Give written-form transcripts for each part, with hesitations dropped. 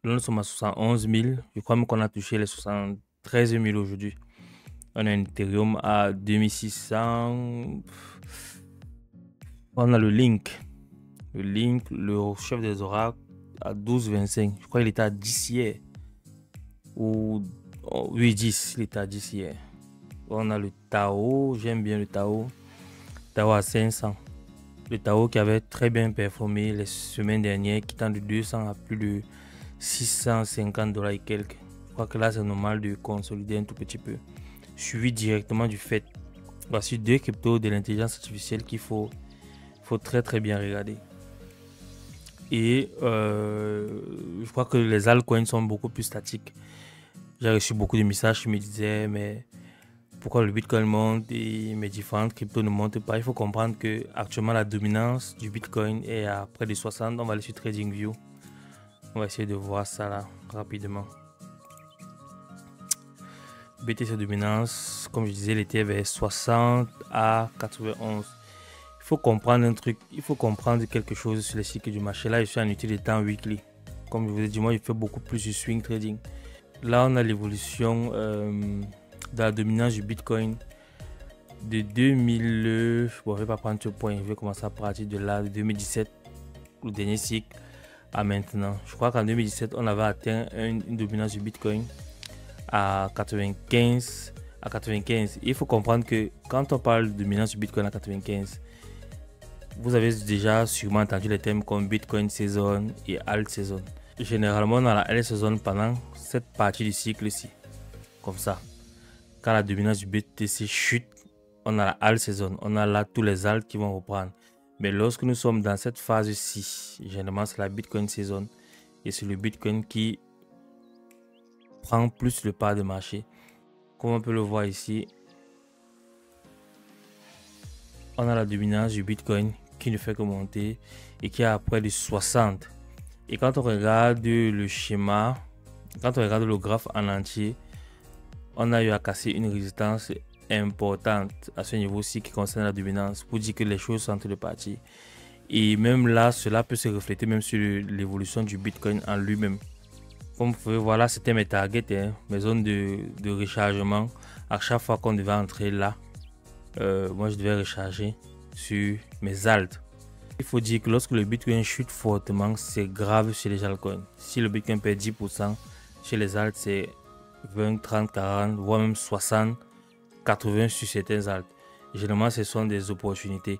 Là, nous sommes à 71 000. Je crois même qu'on a touché les 73 000 aujourd'hui. On a un Ethereum à 2600. On a le Link. Le Link, le chef des oracles, à 12,25. Je crois qu'il était à 10 hier. Ou, oui, 10. Il était à 10 hier. On a le Tao. J'aime bien le Tao. Tao à 500. Le Tao qui avait très bien performé les semaines dernières, qui tend de 200 à plus de 650 $ et quelques. Je crois que là, c'est normal de consolider un tout petit peu. Suivi directement du fait. Voici deux cryptos de l'intelligence artificielle qu'il faut très très bien regarder. Et je crois que les altcoins sont beaucoup plus statiques. J'ai reçu beaucoup de messages qui me disaient, mais pourquoi le Bitcoin monte et mes différentes cryptos ne montent pas? Il faut comprendre que actuellement la dominance du Bitcoin est à près de 60. On va aller sur TradingView. On va essayer de voir ça là rapidement. BTC dominance, comme je disais, il était vers 60 à 91. Il faut comprendre un truc, il faut comprendre quelque chose sur les cycles du marché. Là, je suis en unité de temps weekly. Comme je vous ai dit, moi, je fais beaucoup plus du swing trading. Là, on a l'évolution de la dominance du Bitcoin de 2000. Bon, je ne vais pas prendre ce point, je vais commencer à partir de là, de 2017, le dernier cycle, à maintenant. Je crois qu'en 2017, on avait atteint une dominance du Bitcoin à 95. Il faut comprendre que quand on parle de dominance du Bitcoin à 95, vous avez déjà sûrement entendu les termes comme Bitcoin Season et Alt Season. Généralement, on a la Alt Season pendant cette partie du cycle-ci. Comme ça. Quand la dominance du BTC chute, on a la Alt Season. On a là tous les alts qui vont reprendre. Mais lorsque nous sommes dans cette phase-ci, généralement, c'est la Bitcoin Season. Et c'est le Bitcoin qui prend plus le pas de marché. Comme on peut le voir ici, on a la dominance du Bitcoin qui ne fait que monter et qui est à près de 60. Et quand on regarde le schéma, quand on regarde le graphe en entier, on a eu à casser une résistance importante à ce niveau-ci qui concerne la dominance pour dire que les choses sont en train de partir. Et même là, cela peut se refléter même sur l'évolution du Bitcoin en lui-même. Comme vous pouvez voir là, c'était mes targets, mes zones de rechargement. À chaque fois qu'on devait entrer là, moi je devais recharger sur mes alts. Il faut dire que lorsque le Bitcoin chute fortement, c'est grave chez les altcoins. Si le Bitcoin perd 10%, chez les alts, c'est 20, 30, 40, voire même 60, 80 sur certains alts. Généralement, ce sont des opportunités.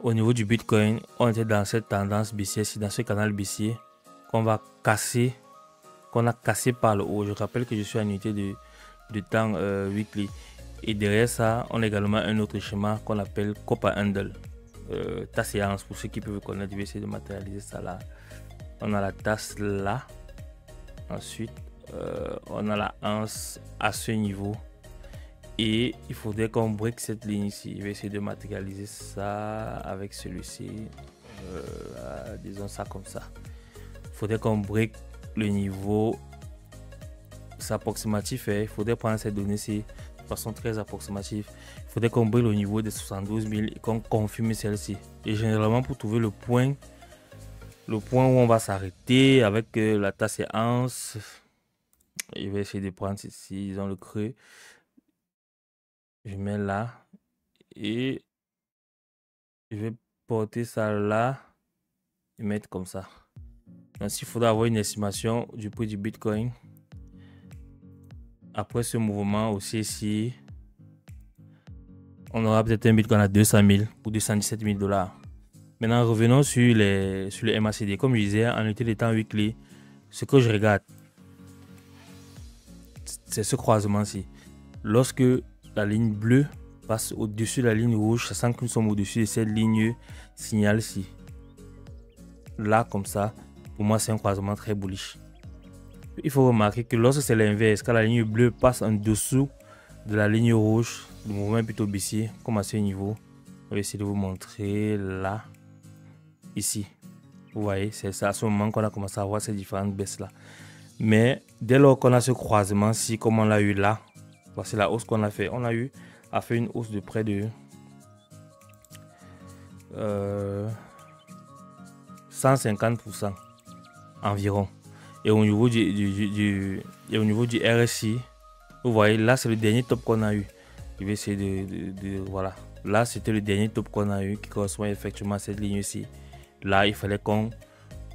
Au niveau du Bitcoin, on était dans cette tendance baissière, dans ce canal baissier qu'on va casser, qu'on a cassé par le haut. Je rappelle que je suis en unité de temps weekly. Et derrière ça, on a également un autre schéma qu'on appelle Copper Handle. Tasse et anse, pour ceux qui peuvent connaître, je vais essayer de matérialiser ça là. On a la tasse là. Ensuite, on a la anse à ce niveau. Et il faudrait qu'on break cette ligne ici. Je vais essayer de matérialiser ça avec celui-ci. Disons ça comme ça. Il faudrait qu'on break le niveau. C'est approximatif. Il faudrait prendre ces données-ci de façon très approximative. Il faudrait qu'on break le niveau des 72 000 et qu'on confirme celle-ci. Et généralement, pour trouver le point où on va s'arrêter avec la tasse et anse, je vais essayer de prendre ici, disons le creux. Je mets là et je vais porter ça là et mettre comme ça. Donc, il faudra avoir une estimation du prix du Bitcoin après ce mouvement aussi. Ici, on aura peut-être un Bitcoin à 200 000 ou 217 000 $. Maintenant, revenons sur le MACD. Comme je disais, en unité de temps weekly, ce que je regarde, c'est ce croisement-ci. Lorsque la ligne bleue passe au-dessus de la ligne rouge, ça sent que nous sommes au-dessus de cette ligne signal-ci. Là, comme ça, pour moi, c'est un croisement très bullish. Il faut remarquer que lorsque c'est l'inverse, quand la ligne bleue passe en dessous de la ligne rouge, le mouvement est plutôt baissier, comme à ce niveau. Je vais essayer de vous montrer là, ici. Vous voyez, c'est à ce moment qu'on a commencé à voir ces différentes baisses là. Mais dès lors qu'on a ce croisement-ci, comme on l'a eu là, voici la hausse qu'on a fait. On a eu à faire une hausse de près de 150% environ. Et au niveau et au niveau du RSI, vous voyez, là, c'est le dernier top qu'on a eu. Je vais essayer voilà. Là, c'était le dernier top qu'on a eu qui correspond effectivement à cette ligne-ci. Là, il fallait qu'on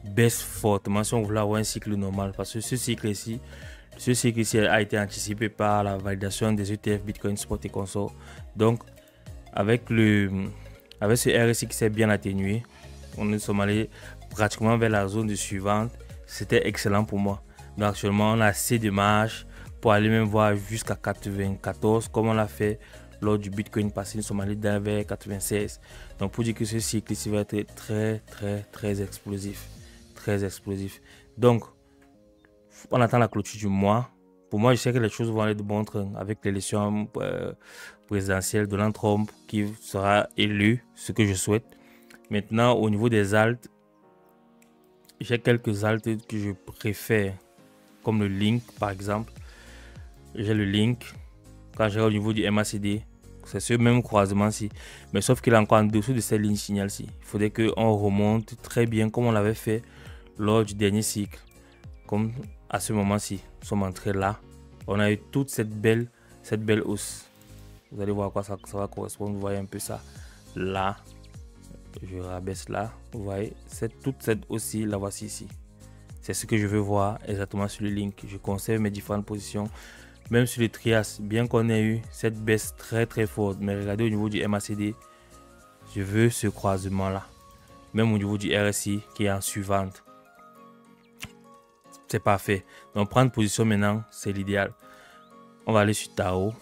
baisse fortement si on voulait avoir un cycle normal. Parce que ce cycle-ci a été anticipé par la validation des ETF Bitcoin Spot et consorts. Donc, avec ce RSI qui s'est bien atténué, on est allé pratiquement vers la zone suivante. C'était excellent pour moi. Donc actuellement, on a assez de marge pour aller même voir jusqu'à 94 comme on l'a fait lors du Bitcoin passé. Nous sommes allés vers 96. Donc pour dire que ce cycle ici va être très explosif. Très explosif. Donc, on attend la clôture du mois. Pour moi, je sais que les choses vont aller de bon train avec l'élection présidentielle de Donald Trump qui sera élu, ce que je souhaite. Maintenant, au niveau des alts, j'ai quelques alts que je préfère, comme le Link par exemple. J'ai le Link, quand j'ai au niveau du MACD, c'est ce même croisement-ci. Mais sauf qu'il est encore en dessous de cette ligne signal-ci. Il faudrait qu'on remonte très bien comme on l'avait fait lors du dernier cycle. Comme à ce moment-ci, nous sommes entrés là. On a eu toute cette belle hausse. Vous allez voir à quoi ça va correspondre. Vous voyez un peu ça là. Je rabaisse là. Vous voyez, toute cette hausse-ci, la voici ici. C'est ce que je veux voir exactement sur le Link. Je conserve mes différentes positions. Même sur le Trias, bien qu'on ait eu cette baisse très forte. Mais regardez au niveau du MACD, je veux ce croisement-là. Même au niveau du RSI qui est en suivante. C'est parfait. Donc prendre position maintenant, c'est l'idéal. On va aller sur Tao.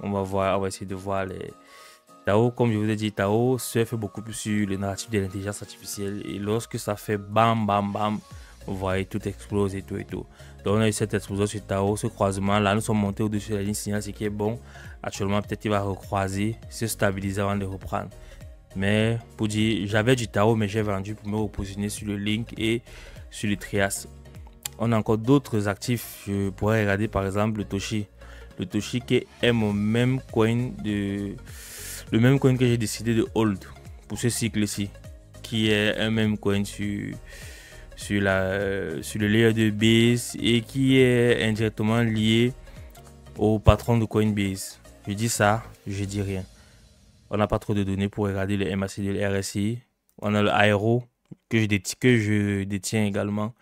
On va essayer de voir les Tao. Comme je vous ai dit, Tao surfe beaucoup plus sur le narratif de l'intelligence artificielle. Et lorsque ça fait bam, vous voyez, tout explose et tout. Donc on a eu cette explosion sur Tao, ce croisement. Là, nous sommes montés au-dessus de la ligne signal, ce qui est bon. Actuellement, peut-être qu'il va recroiser, se stabiliser avant de reprendre. Mais pour dire, j'avais du Tao, mais j'ai vendu pour me repositionner sur le Link et sur le Trias. On a encore d'autres actifs. Je pourrais regarder par exemple le Toshi. Le Toshi qui est mon même coin le même coin que j'ai décidé de hold pour ce cycle-ci. Qui est un même coin sur le layer de Base et qui est indirectement lié au patron de Coinbase. Je dis ça, je dis rien. On n'a pas trop de données pour regarder le MACD et le RSI. On a le Aero que je détiens également.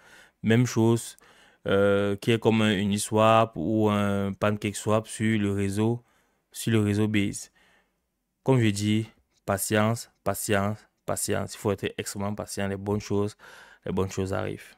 Même chose, qui est comme un Uniswap ou un PancakeSwap sur le réseau Base. Comme je dis, patience. Il faut être extrêmement patient. Les bonnes choses arrivent.